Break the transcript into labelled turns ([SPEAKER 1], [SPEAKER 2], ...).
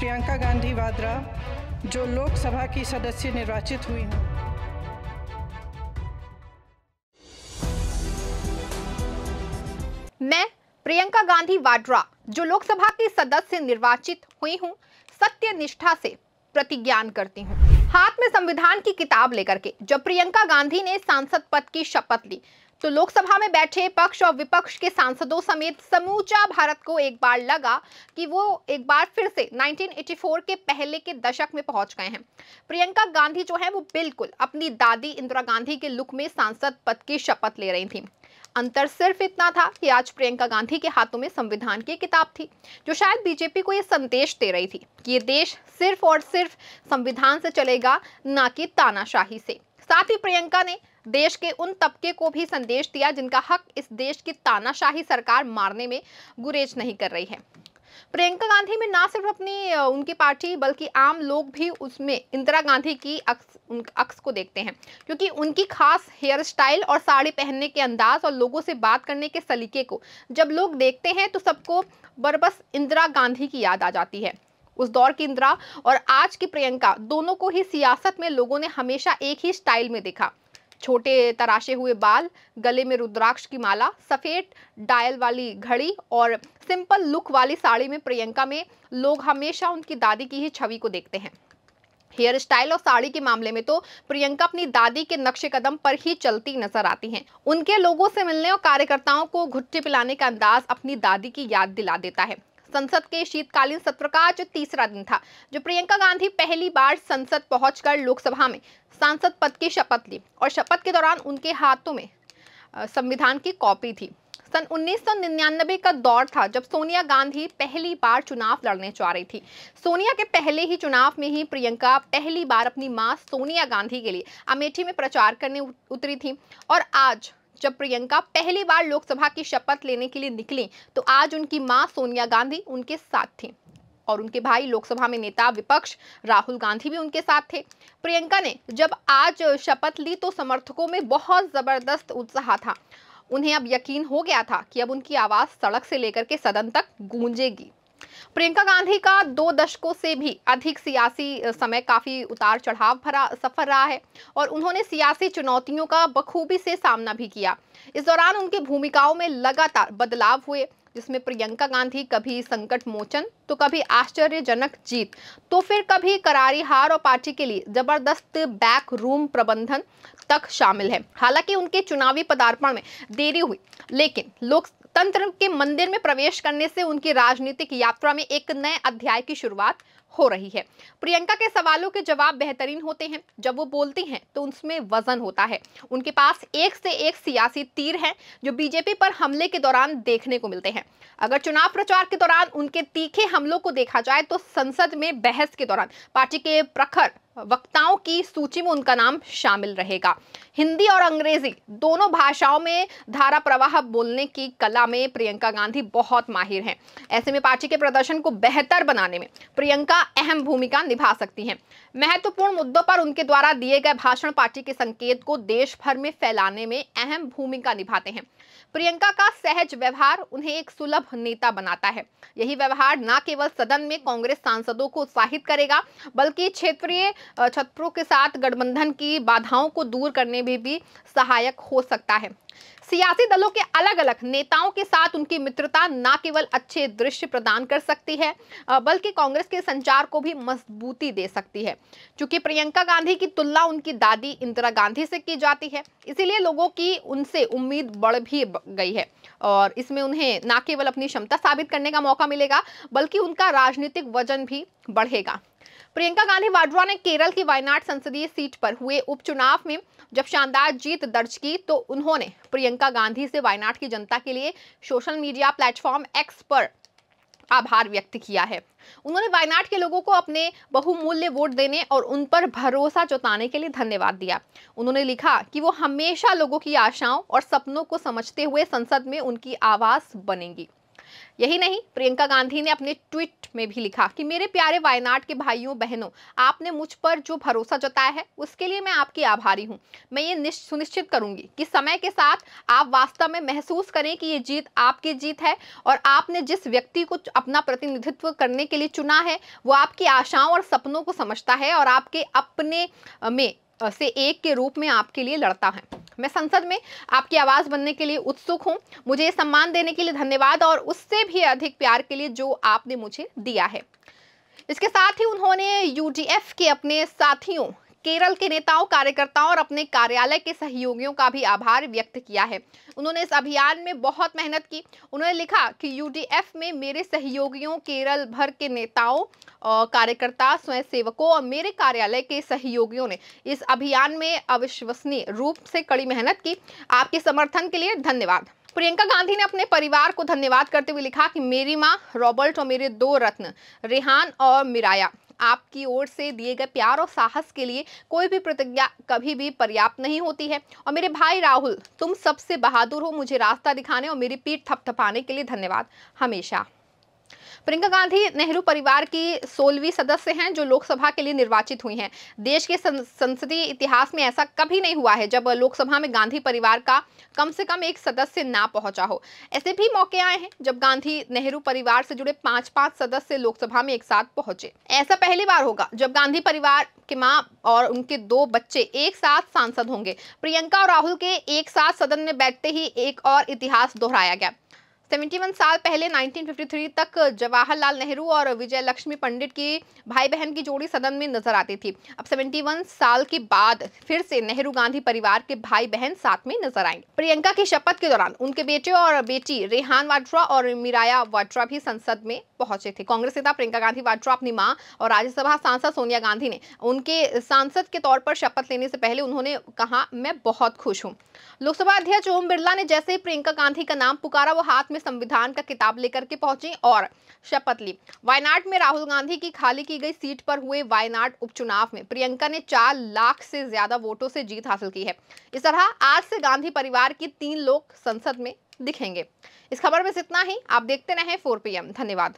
[SPEAKER 1] प्रियंका गांधी वाड्रा, जो लोकसभा की सदस्य निर्वाचित हुई हूँ।
[SPEAKER 2] मैं प्रियंका गांधी वाड्रा, जो लोकसभा की सदस्य निर्वाचित हुई हूँ, सत्य निष्ठा से प्रतिज्ञान करती हूँ। हाथ में संविधान की किताब लेकर के जब प्रियंका गांधी ने सांसद पद की शपथ ली तो लोकसभा में बैठे पक्ष और विपक्ष के सांसदों समेत समूचा भारत को एक बार लगा कि वो एक बार फिर से 1984 के पहले के दशक में पहुंच गए हैं। प्रियंका गांधी जो है वो बिल्कुल अपनी दादी इंदिरा गांधी के लुक में सांसद पद की शपथ ले रही थी। अंतर सिर्फ इतना था कि आज प्रियंका गांधी के हाथों में संविधान की किताब थी, जो शायद बीजेपी को यह संदेश दे रही थी कि ये देश सिर्फ और सिर्फ संविधान से चलेगा, ना कि तानाशाही से। साथ ही प्रियंका ने देश के उन तबके को भी संदेश दिया जिनका हक इस देश की तानाशाही सरकार मारने में गुरेज नहीं कर रही है। प्रियंका गांधी में ना सिर्फ अपनी उनकी पार्टी बल्कि आम लोग भी उसमें इंदिरा गांधी की अक्स को देखते हैं, क्योंकि उनकी खास हेयर स्टाइल और साड़ी पहनने के अंदाज और लोगों से बात करने के सलीके को जब लोग देखते हैं तो सबको बरबस इंदिरा गांधी की याद आ जाती है। उस दौर की इंदिरा और आज की प्रियंका दोनों को ही सियासत में लोगों ने हमेशा एक ही स्टाइल में देखा। छोटे तराशे हुए बाल, गले में रुद्राक्ष की माला, सफेद डायल वाली घड़ी और सिंपल लुक वाली साड़ी में प्रियंका में लोग हमेशा उनकी दादी की ही छवि को देखते हैं। हेयर स्टाइल और साड़ी के मामले में तो प्रियंका अपनी दादी के नक्शे कदम पर ही चलती नजर आती हैं। उनके लोगों से मिलने और कार्यकर्ताओं को घुट्टी पिलाने का अंदाज अपनी दादी की याद दिला देता है। संसद के शीतकालीन सत्र का आज तीसरा दिन था जो प्रियंका गांधी पहली बार संसद पहुंचकर लोकसभा में सांसद पद की शपथ ली और शपथ के दौरान उनके हाथों में संविधान की कॉपी थी। सन 1999 का दौर था जब सोनिया गांधी पहली बार चुनाव लड़ने जा रही थी। सोनिया के पहले ही चुनाव में ही प्रियंका पहली बार अपनी मां सोनिया गांधी के लिए अमेठी में प्रचार करने उतरी थी और आज जब प्रियंका पहली बार लोकसभा की शपथ लेने के लिए निकली तो आज उनकी मां सोनिया गांधी उनके साथ थी और उनके भाई लोकसभा में नेता विपक्ष राहुल गांधी भी उनके साथ थे। प्रियंका ने जब आज शपथ ली तो समर्थकों में बहुत जबरदस्त उत्साह था। उन्हें अब यकीन हो गया था कि अब उनकी आवाज सड़क से लेकर के सदन तक गूंजेगी। प्रियंका गांधी का 2 दशकों से भी अधिक सियासी समय काफी उतार चढ़ाव भरा सफर रहा है और उन्होंने सियासी चुनौतियों का बखूबी से सामना भी किया। इस दौरान उनकी भूमिकाओं में लगातार बदलाव हुए, जिसमें प्रियंका गांधी कभी संकट मोचन तो कभी आश्चर्यजनक जीत तो फिर कभी करारी हार और पार्टी के लिए जबरदस्त बैक रूम प्रबंधन तक शामिल है। हालांकि उनके चुनावी पदार्पण में देरी हुई, लेकिन लोकतंत्र के मंदिर में प्रवेश करने से उनकी राजनीतिक यात्रा में एक नए अध्याय की शुरुआत हो रही है। प्रियंका के सवालों के जवाब बेहतरीन होते हैं। जब वो बोलती हैं तो उनमें वजन होता है। उनके पास एक से एक सियासी तीर हैं जो बीजेपी पर हमले के दौरान देखने को मिलते हैं। अगर चुनाव प्रचार के दौरान उनके तीखे हमलों को देखा जाए तो संसद में बहस के दौरान पार्टी के प्रखर वक्ताओं की सूची में उनका नाम शामिल रहेगा। हिंदी और अंग्रेजी दोनों भाषाओं में धारा प्रवाह बोलने की कला में प्रियंका गांधी बहुत माहिर हैं। ऐसे में पार्टी के प्रदर्शन को बेहतर बनाने में प्रियंका अहम भूमिका निभा सकती हैं। महत्वपूर्ण मुद्दों पर उनके द्वारा दिए गए भाषण पार्टी के संकेत को देश भर में फैलाने में अहम भूमिका निभाते हैं। प्रियंका का सहज व्यवहार उन्हें एक सुलभ नेता बनाता है। यही व्यवहार न केवल सदन में कांग्रेस सांसदों को उत्साहित करेगा बल्कि क्षेत्रीय छत्रों के साथ गठबंधन की बाधाओं को दूर करने में भी सहायक हो सकता है। सियासी दलों के अलग अलग नेताओं के साथ उनकी मित्रता न केवल अच्छे दृश्य प्रदान कर सकती है बल्कि कांग्रेस के संचार को भी मजबूती दे सकती है। क्योंकि प्रियंका गांधी की तुलना उनकी दादी इंदिरा गांधी से की जाती है, इसीलिए लोगों की उनसे उम्मीद बढ़ भी गई है और इसमें उन्हें न केवल अपनी क्षमता साबित करने का मौका मिलेगा बल्कि उनका राजनीतिक वजन भी बढ़ेगा। प्रियंका गांधी वाड्रा ने केरल की वायनाड संसदीय सीट पर हुए उपचुनाव में जब शानदार जीत दर्ज की तो उन्होंने प्रियंका गांधी से वायनाड की जनता के लिए सोशल मीडिया प्लेटफॉर्म एक्स पर आभार व्यक्त किया है। उन्होंने वायनाड के लोगों को अपने बहुमूल्य वोट देने और उन पर भरोसा जताने के लिए धन्यवाद दिया। उन्होंने लिखा कि वो हमेशा लोगों की आशाओं और सपनों को समझते हुए संसद में उनकी आवाज बनेंगी। यही नहीं, प्रियंका गांधी ने अपने ट्वीट में भी लिखा कि मेरे प्यारे वायनाड के भाइयों बहनों, आपने मुझ पर जो भरोसा जताया है उसके लिए मैं आपकी आभारी हूं। मैं ये सुनिश्चित करूंगी कि समय के साथ आप वास्तव में महसूस करें कि ये जीत आपकी जीत है और आपने जिस व्यक्ति को अपना प्रतिनिधित्व करने के लिए चुना है वो आपकी आशाओं और सपनों को समझता है और आपके अपने में से एक के रूप में आपके लिए लड़ता है। मैं संसद में आपकी आवाज बनने के लिए उत्सुक हूं। मुझे ये सम्मान देने के लिए धन्यवाद और उससे भी अधिक प्यार के लिए जो आपने मुझे दिया है। इसके साथ ही उन्होंने यूडीएफ के अपने साथियों, केरल के नेताओं, कार्यकर्ताओं और अपने कार्यालय के सहयोगियों का भी आभार व्यक्त किया है। उन्होंने इस अभियान में बहुत मेहनत की। उन्होंने लिखा कि यूडीएफ में मेरे सहयोगियों, केरल भर के नेताओं, कार्यकर्ता, स्वयंसेवकों और मेरे कार्यालय के सहयोगियों ने इस अभियान में अविश्वसनीय रूप से कड़ी मेहनत की। आपके समर्थन के लिए धन्यवाद। प्रियंका गांधी ने अपने परिवार को धन्यवाद करते हुए लिखा कि मेरी मां रॉबर्ट और मेरे 2 रत्न रेहान और मिराया, आपकी ओर से दिए गए प्यार और साहस के लिए कोई भी प्रतिज्ञा कभी भी पर्याप्त नहीं होती है। और मेरे भाई राहुल, तुम सबसे बहादुर हो। मुझे रास्ता दिखाने और मेरी पीठ थपथपाने के लिए धन्यवाद हमेशा। प्रियंका गांधी नेहरू परिवार की 16वीं सदस्य हैं जो लोकसभा के लिए निर्वाचित हुई हैं। देश के संसदीय इतिहास में ऐसा कभी नहीं हुआ है जब लोकसभा में गांधी परिवार का कम से कम एक सदस्य ना पहुंचा हो। ऐसे भी मौके आए हैं जब गांधी नेहरू परिवार से जुड़े 5-5 सदस्य लोकसभा में एक साथ पहुंचे। ऐसा पहली बार होगा जब गांधी परिवार के मां और उनके 2 बच्चे एक साथ सांसद होंगे। प्रियंका और राहुल के एक साथ सदन में बैठते ही एक और इतिहास दोहराया गया। 71 साल पहले 1953 तक जवाहरलाल नेहरू और विजय लक्ष्मी पंडित की भाई बहन की जोड़ी सदन में नजर आती थी। अब 71 साल के बाद फिर से नेहरू गांधी परिवार के भाई बहन साथ में नजर आएंगे। प्रियंका की शपथ के दौरान उनके बेटे और बेटी रेहान वाड्रा और मिराया वाड्रा भी संसद में पहुंचे थे। कांग्रेस नेता प्रियंका गांधी वाड्रा अपनी मां और राज्यसभा सांसद सोनिया गांधी ने उनके सांसद के तौर पर शपथ लेने से पहले उन्होंने कहा, मैं बहुत खुश हूं। लोकसभा अध्यक्ष ओम बिरला ने जैसे ही प्रियंका गांधी का नाम पुकारा, वो हाथ में संविधान का किताब लेकर के पहुंची और शपथ ली। वायनाड में राहुल गांधी की खाली की गई सीट पर हुए वायनाड उपचुनाव में प्रियंका ने 4 लाख से ज्यादा वोटों से जीत हासिल की है। इस तरह आज से गांधी परिवार की 3 लोग संसद में दिखेंगे। इस खबर में इतना ही। आप देखते रहें 4 PM। धन्यवाद।